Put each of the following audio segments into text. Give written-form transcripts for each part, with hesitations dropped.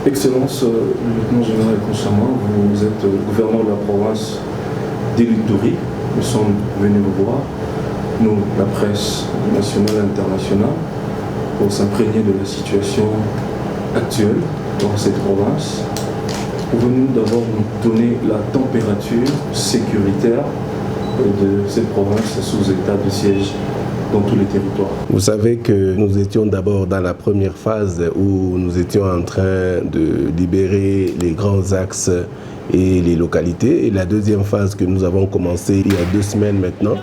Excellence, lieutenant général Consama, vous êtes gouverneur de la province d'Ilituri. Nous sommes venus vous voir, nous, la presse nationale et internationale, pour s'imprégner de la situation actuelle dans cette province. Pouvez-nous d'abord nous donner la température sécuritaire de cette province sous état de siège dans tous les territoires? Vous savez que nous étions d'abord dans la première phase où nous étions en train de libérer les grands axes et les localités. Et la deuxième phase que nous avons commencé il y a 2 semaines maintenant,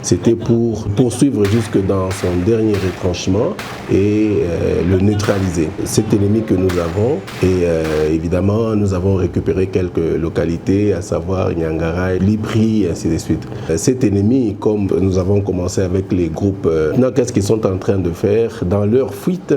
c'était pour poursuivre jusque dans son dernier retranchement et le neutraliser. Cet ennemi que nous avons, et évidemment nous avons récupéré quelques localités, à savoir Nyangara, Lipri, et ainsi de suite. Cet ennemi, comme nous avons commencé avec les groupes, qu'est-ce qu'ils sont en train de faire? Dans leur fuite,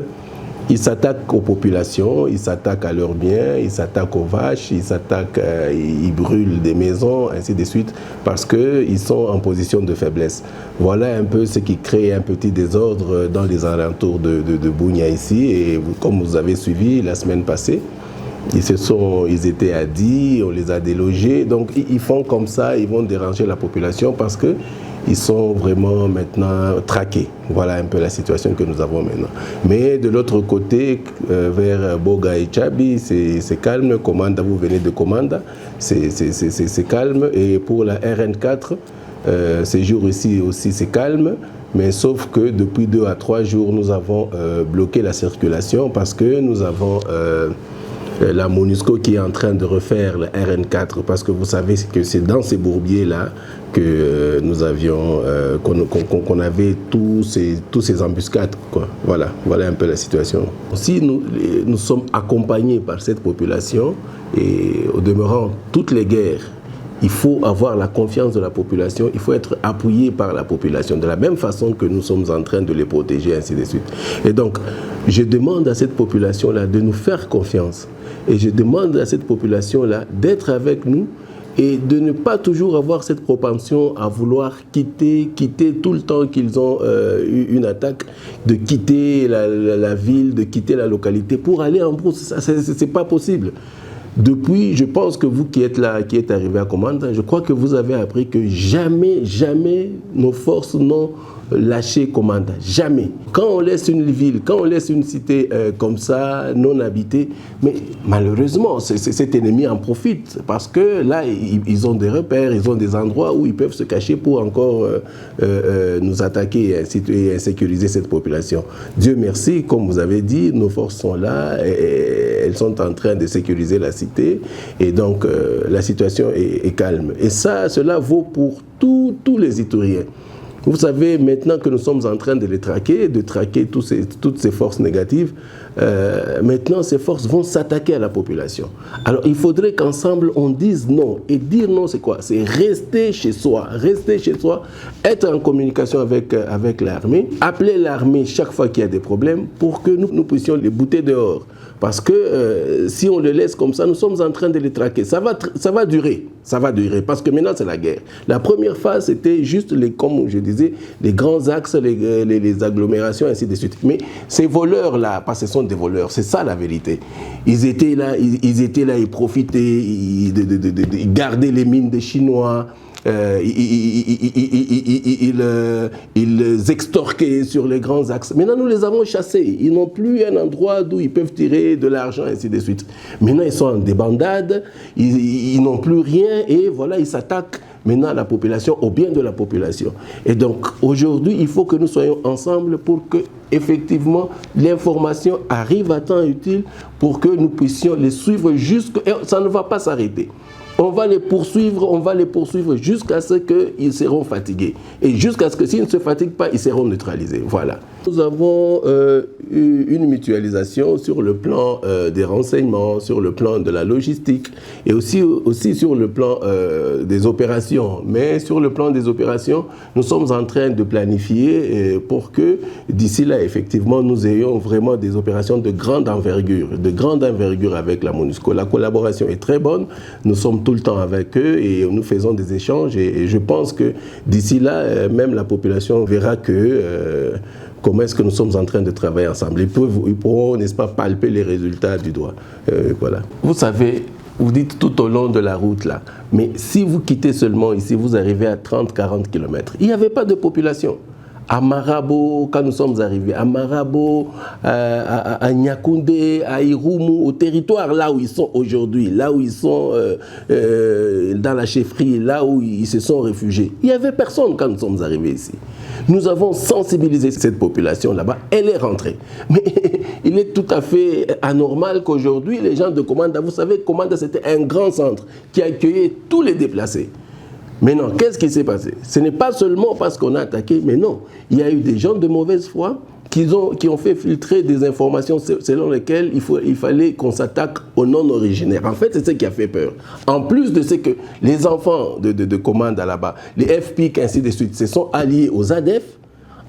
ils s'attaquent aux populations, ils s'attaquent à leurs biens, ils s'attaquent aux vaches, ils brûlent des maisons, ainsi de suite, parce qu'ils sont en position de faiblesse. Voilà un peu ce qui crée un petit désordre dans les alentours de Bunia ici. Et comme vous avez suivi la semaine passée, ils étaient à Di, on les a délogés. Donc ils font comme ça, ils vont déranger la population parce que ils sont vraiment maintenant traqués. Voilà un peu la situation que nous avons maintenant. Mais de l'autre côté, vers Boga et Tchabi, c'est calme. Komanda, vous venez de Komanda, c'est calme. Et pour la RN4, ces jours ici aussi c'est calme. Mais sauf que depuis 2 à 3 jours, nous avons bloqué la circulation parce que nous avons la MONUSCO qui est en train de refaire la RN4, parce que vous savez que c'est dans ces bourbiers-là que nous avions, qu'on avait tous ces embuscades, quoi. Voilà un peu la situation. Si nous sommes accompagnés par cette population, et au demeurant, toutes les guerres, il faut avoir la confiance de la population, il faut être appuyé par la population, de la même façon que nous sommes en train de les protéger, ainsi de suite. Et donc, je demande à cette population-là de nous faire confiance. Et je demande à cette population-là d'être avec nous et de ne pas toujours avoir cette propension à vouloir quitter tout le temps qu'ils ont eu une attaque, de quitter la ville, de quitter la localité pour aller en brousse. C'est pas possible. Depuis, je pense que vous qui êtes là, qui êtes arrivé à Komanda, je crois que vous avez appris que jamais nos forces n'ont lâché Komanda. Jamais. Quand on laisse une ville, quand on laisse une cité comme ça, non habitée, mais malheureusement, cet ennemi en profite parce que là, ils ont des repères, ils ont des endroits où ils peuvent se cacher pour encore nous attaquer et insécuriser cette population. Dieu merci, comme vous avez dit, nos forces sont là, elles sont en train de sécuriser la cité et donc la situation est calme. Et cela vaut pour tous les Ituriens. Vous savez, maintenant que nous sommes en train de traquer toutes ces forces négatives, maintenant ces forces vont s'attaquer à la population. Alors il faudrait qu'ensemble on dise non. Et dire non, c'est quoi? C'est rester chez soi, être en communication avec l'armée, appeler l'armée chaque fois qu'il y a des problèmes pour que nous puissions les bouter dehors. Parce que si on le laisse comme ça, nous sommes en train de les traquer. Ça va durer, parce que maintenant c'est la guerre. La première phase, c'était juste, comme je disais, les grands axes, les agglomérations, ainsi de suite. Mais ces voleurs-là, parce que ce sont des voleurs, c'est ça la vérité. Ils étaient là, ils profitaient, ils gardaient les mines des Chinois. Ils extorquaient sur les grands axes. Maintenant, nous les avons chassés. Ils n'ont plus un endroit d'où ils peuvent tirer de l'argent, ainsi de suite. Maintenant, ils sont en débandade, ils n'ont plus rien et voilà, ils s'attaquent maintenant à la population, au bien de la population. Et donc, aujourd'hui, il faut que nous soyons ensemble pour que, effectivement, l'information arrive à temps utile pour que nous puissions les suivre jusqu'à... Et ça ne va pas s'arrêter. On va les poursuivre jusqu'à ce qu'ils seront fatigués. Et jusqu'à ce que s'ils ne se fatiguent pas, ils seront neutralisés. Voilà. Nous avons eu une mutualisation sur le plan des renseignements, sur le plan de la logistique et aussi sur le plan des opérations. Mais sur le plan des opérations, nous sommes en train de planifier pour que d'ici là, effectivement, nous ayons vraiment des opérations de grande envergure avec la MONUSCO. La collaboration est très bonne. Nous sommes tout le temps avec eux et nous faisons des échanges et je pense que d'ici là, même la population verra que comment est-ce que nous sommes en train de travailler ensemble. Ils pourront, n'est-ce pas, palper les résultats du doigt. Voilà. Vous savez, vous dites tout au long de la route là, mais si vous quittez seulement ici, vous arrivez à 30-40 km. Il n'y avait pas de population. À Marabo, quand nous sommes arrivés, à Marabo, à Nyakoundé, à Irumu, au territoire là où ils sont aujourd'hui, là où ils sont dans la chefferie, là où ils se sont réfugiés, il n'y avait personne quand nous sommes arrivés ici. Nous avons sensibilisé cette population là-bas, elle est rentrée. Mais il est tout à fait anormal qu'aujourd'hui, les gens de Komanda, vous savez, Komanda c'était un grand centre qui accueillait tous les déplacés. Mais non, qu'est-ce qui s'est passé? Ce n'est pas seulement parce qu'on a attaqué, mais non. Il y a eu des gens de mauvaise foi qui ont fait filtrer des informations selon lesquelles il fallait qu'on s'attaque aux non-originaires. En fait, c'est ce qui a fait peur. En plus de ce que les enfants de Komanda là-bas, les FPIC, ainsi de suite, se sont alliés aux ADF.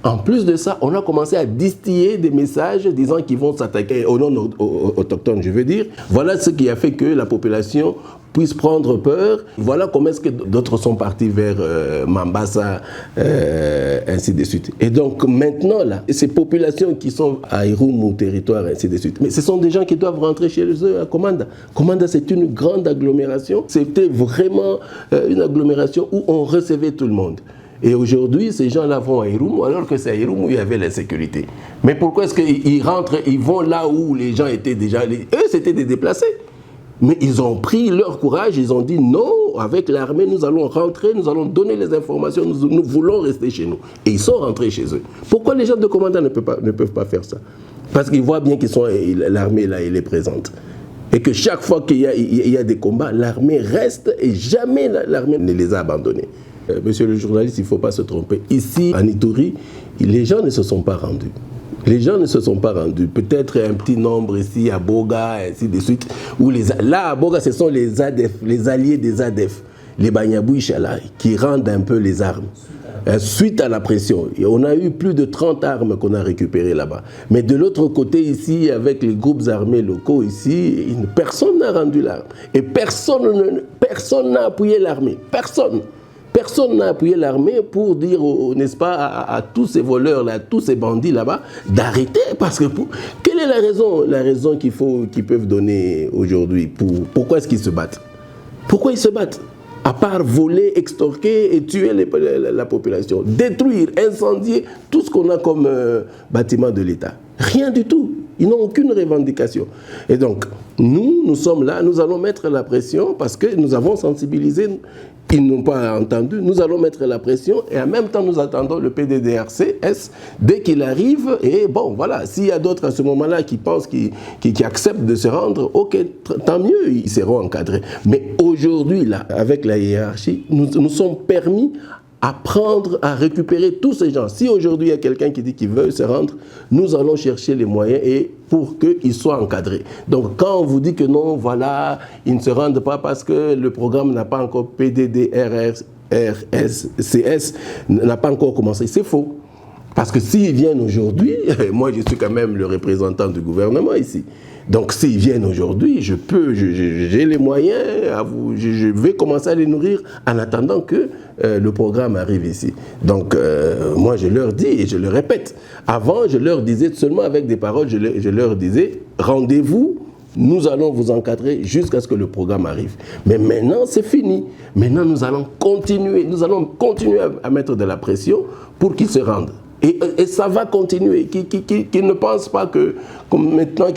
En plus de ça, on a commencé à distiller des messages disant qu'ils vont s'attaquer aux non-autochtones, je veux dire. Voilà ce qui a fait que la population puisse prendre peur. Voilà comment est-ce que d'autres sont partis vers Mambasa, ainsi de suite. Et donc maintenant, là, ces populations qui sont à Irumu, territoire, ainsi de suite, mais ce sont des gens qui doivent rentrer chez eux à Komanda. Komanda, c'est une grande agglomération. C'était vraiment une agglomération où on recevait tout le monde. Et aujourd'hui, ces gens-là vont à Irumu, alors que c'est à Irumu où il y avait la sécurité. Mais pourquoi est-ce qu'ils rentrent, ils vont là où les gens étaient déjà... Eux, c'était des déplacés. Mais ils ont pris leur courage, ils ont dit non, avec l'armée, nous allons rentrer, nous allons donner les informations, nous voulons rester chez nous. Et ils sont rentrés chez eux. Pourquoi les gens de Komanda ne peuvent pas faire ça? Parce qu'ils voient bien que l'armée là, elle est présente. Et que chaque fois qu'il y a des combats, l'armée reste et jamais l'armée ne les a abandonnés. Monsieur le journaliste, il ne faut pas se tromper. Ici, à Ituri, les gens ne se sont pas rendus. Les gens ne se sont pas rendus. Peut-être un petit nombre ici à Boga, ainsi de suite. Là, à Boga, ce sont les ADF, les alliés des ADF, les Banyabouichala, qui rendent un peu les armes. Suite à la pression, et on a eu plus de 30 armes qu'on a récupérées là-bas. Mais de l'autre côté, ici, avec les groupes armés locaux, ici, personne n'a rendu l'arme. Et personne n'a appuyé l'armée. Personne. Personne n'a appuyé l'armée pour dire, n'est-ce pas, à tous ces voleurs-là, à tous ces bandits là-bas, d'arrêter. Parce que quelle est la raison qu'ils peuvent donner aujourd'hui? Pourquoi est-ce qu'ils se battent? Pourquoi ils se battent? À part voler, extorquer et tuer la population, détruire, incendier tout ce qu'on a comme bâtiment de l'État. Rien du tout. Ils n'ont aucune revendication. Et donc, nous sommes là, nous allons mettre la pression parce que nous avons sensibilisé. Ils n'ont pas entendu. Nous allons mettre la pression et en même temps, nous attendons le PDDRCS dès qu'il arrive. Et bon, voilà, s'il y a d'autres à ce moment-là qui pensent, qui acceptent de se rendre, ok, tant mieux, ils seront encadrés. Mais aujourd'hui, là, avec la hiérarchie, nous sommes permis à prendre, à récupérer tous ces gens. Si aujourd'hui il y a quelqu'un qui dit qu'il veut se rendre, nous allons chercher les moyens et pour qu'ils soient encadrés. Donc quand on vous dit que non, voilà, ils ne se rendent pas parce que le programme n'a pas encore PDDRCS n'a pas encore commencé, c'est faux. Parce que s'ils viennent aujourd'hui, moi je suis quand même le représentant du gouvernement ici. Donc s'ils viennent aujourd'hui, j'ai les moyens, je vais commencer à les nourrir en attendant que le programme arrive ici. Donc moi je leur dis et je le répète. Avant je leur disais seulement avec des paroles, je leur disais rendez-vous, nous allons vous encadrer jusqu'à ce que le programme arrive. Mais maintenant c'est fini. Maintenant nous allons continuer à mettre de la pression pour qu'ils se rendent. Et ça va continuer, qu'ils ne pensent pas que comme maintenant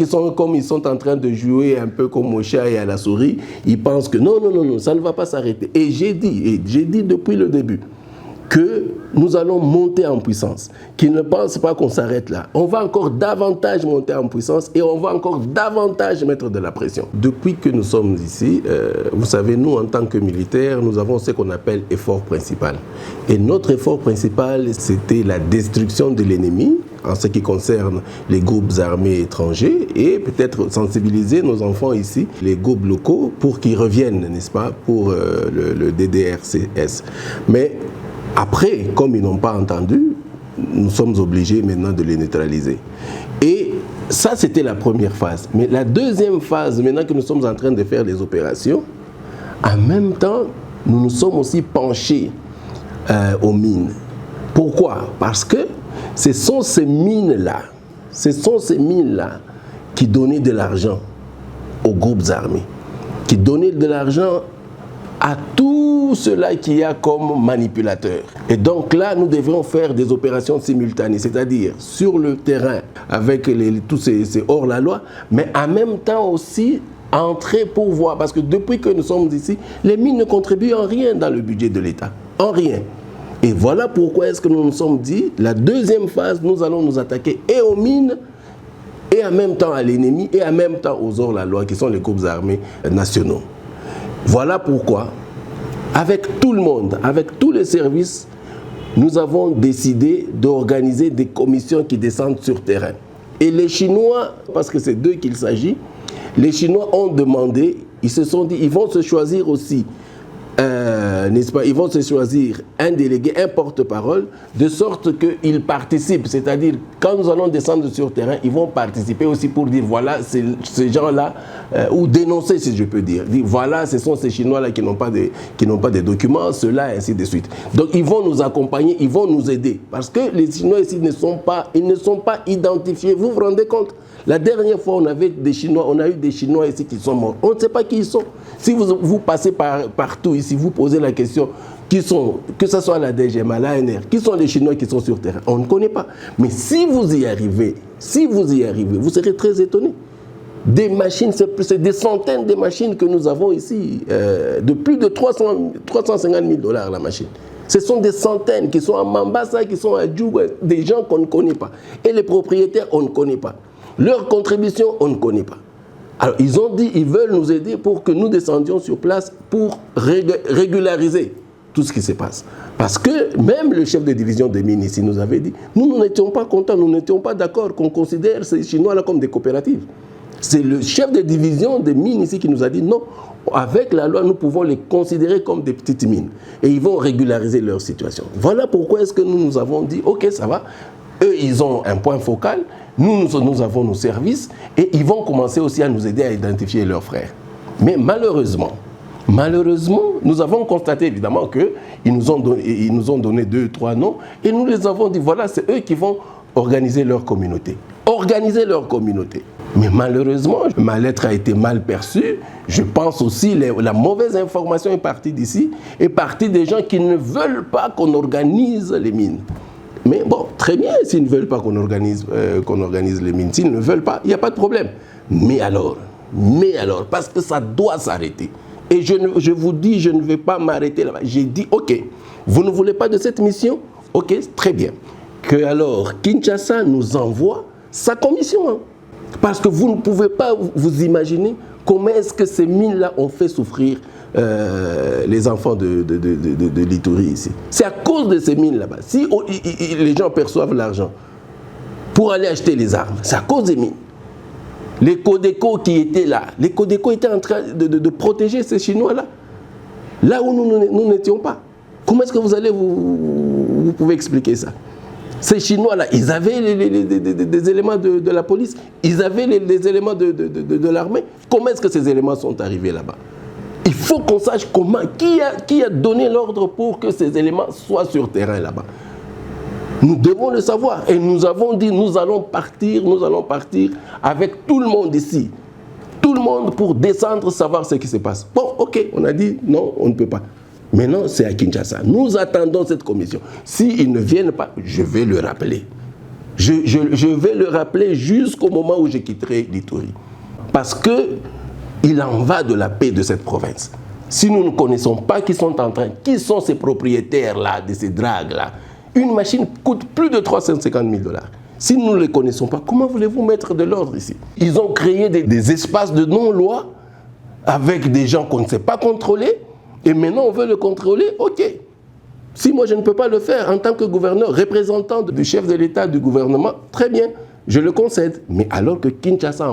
ils sont en train de jouer un peu comme au chat et à la souris, ils pensent que non, ça ne va pas s'arrêter. Et j'ai dit depuis le début que nous allons monter en puissance, qu'ils ne pensent pas qu'on s'arrête là. On va encore davantage monter en puissance et on va encore davantage mettre de la pression. Depuis que nous sommes ici, vous savez, nous en tant que militaires, nous avons ce qu'on appelle effort principal. Et notre effort principal, c'était la destruction de l'ennemi en ce qui concerne les groupes armés étrangers et peut-être sensibiliser nos enfants ici, les groupes locaux, pour qu'ils reviennent, n'est-ce pas, pour le DDRCS. Mais après, comme ils n'ont pas entendu, nous sommes obligés maintenant de les neutraliser. Et ça, c'était la première phase. Mais la deuxième phase, maintenant que nous sommes en train de faire les opérations, en même temps, nous nous sommes aussi penchés aux mines. Pourquoi? Parce que Ce sont ces mines-là qui donnaient de l'argent aux groupes armés, qui donnaient de l'argent à tout cela qui y a comme manipulateur. Et donc là, nous devons faire des opérations simultanées, c'est-à-dire sur le terrain avec tous ces hors-la-loi, mais en même temps aussi entrer pour voir, parce que depuis que nous sommes ici, les mines ne contribuent en rien dans le budget de l'État, en rien. Et voilà pourquoi est-ce que nous nous sommes dit, la deuxième phase, nous allons nous attaquer et aux mines, et en même temps à l'ennemi, et en même temps aux hors-la-loi, qui sont les groupes armés nationaux. Voilà pourquoi, avec tout le monde, avec tous les services, nous avons décidé d'organiser des commissions qui descendent sur terrain. Et les Chinois, parce que c'est d'eux qu'il s'agit, les Chinois ont demandé, ils se sont dit, ils vont se choisir aussi, n'est-ce pas, ils vont se choisir un délégué, un porte-parole, de sorte qu'ils participent. C'est-à-dire, quand nous allons descendre sur terrain, ils vont participer aussi pour dire, voilà, ces gens-là, ou dénoncer, si je peux dire. Voilà, ce sont ces Chinois-là qui n'ont pas de documents, ceux-là, et ainsi de suite. Donc, ils vont nous accompagner, ils vont nous aider. Parce que les Chinois ici ne sont pas identifiés. Vous vous rendez compte? La dernière fois, on a eu des Chinois ici qui sont morts. On ne sait pas qui ils sont. Si vous passez partout ici, vous posez la question, qui sont, que ce soit la DGMA, l'ANR, qui sont les Chinois qui sont sur terrain? On ne connaît pas. Mais si vous y arrivez, vous serez très étonnés. Des machines, c'est des centaines de machines que nous avons ici, de plus de 350 000 $ la machine. Ce sont des centaines qui sont à Mambasa, qui sont à Djouba, des gens qu'on ne connaît pas. Et les propriétaires, on ne connaît pas. Leur contribution, on ne connaît pas. Alors, ils ont dit, ils veulent nous aider pour que nous descendions sur place pour régulariser tout ce qui se passe. Parce que même le chef de division des mines ici nous avait dit, nous n'étions pas contents, nous n'étions pas d'accord qu'on considère ces Chinois-là comme des coopératives. C'est le chef de division des mines ici qui nous a dit, non, avec la loi, nous pouvons les considérer comme des petites mines. Et ils vont régulariser leur situation. Voilà pourquoi est-ce que nous avons dit, ok, ça va. Eux, ils ont un point focal. Nous avons nos services et ils vont commencer aussi à nous aider à identifier leurs frères. Mais malheureusement, nous avons constaté évidemment qu'ils nous ont donné 2 ou 3 noms et nous les avons dit, voilà, c'est eux qui vont organiser leur communauté. Mais malheureusement, ma lettre a été mal perçue. Je pense aussi que la mauvaise information est partie d'ici, est partie des gens qui ne veulent pas qu'on organise les mines. Mais bon, très bien, s'ils ne veulent pas qu'on organise les mines, s'ils ne veulent pas, il n'y a pas de problème. Mais alors, parce que ça doit s'arrêter. Et je vous dis, je ne vais pas m'arrêter là-bas. J'ai dit, ok, vous ne voulez pas de cette mission? Ok, très bien. Que alors Kinshasa nous envoie sa commission. Hein. Parce que vous ne pouvez pas vous imaginer comment est-ce que ces mines-là ont fait souffrir les enfants de l'Ituri ici. C'est à cause de ces mines là-bas. Si les gens perçoivent l'argent pour aller acheter les armes, c'est à cause des mines. Les Codeco qui étaient là, les Codeco étaient en train de protéger ces Chinois-là. Là où nous n'étions pas. Comment est-ce que vous pouvez expliquer ça? Ces Chinois-là, ils avaient des éléments de la police, ils avaient les éléments de l'armée. Comment est-ce que ces éléments sont arrivés là-bas? Il faut qu'on sache comment, qui a donné l'ordre pour que ces éléments soient sur terrain là-bas. Nous devons le savoir. Et nous avons dit, nous allons partir avec tout le monde ici. Tout le monde pour descendre, savoir ce qui se passe. Bon, ok, on a dit, non, on ne peut pas. Maintenant, c'est à Kinshasa. Nous attendons cette commission. S'ils ne viennent pas, je vais le rappeler. Je vais le rappeler jusqu'au moment où je quitterai l'Ituri. Parce qu'il en va de la paix de cette province. Si nous ne connaissons pas qui sont ces propriétaires-là, de ces dragues-là, une machine coûte plus de 350 000 $. Si nous ne les connaissons pas, comment voulez-vous mettre de l'ordre ici? Ils ont créé des espaces de non-loi avec des gens qu'on ne sait pas contrôler. Et maintenant, on veut le contrôler, ok. Si moi, je ne peux pas le faire en tant que gouverneur, représentant du chef de l'État, du gouvernement, très bien, je le concède. Mais alors que Kinshasa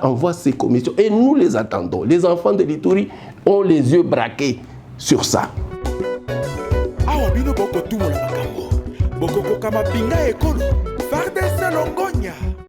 envoie ses commissions, et nous les attendons. Les enfants de l'Ituri ont les yeux braqués sur ça.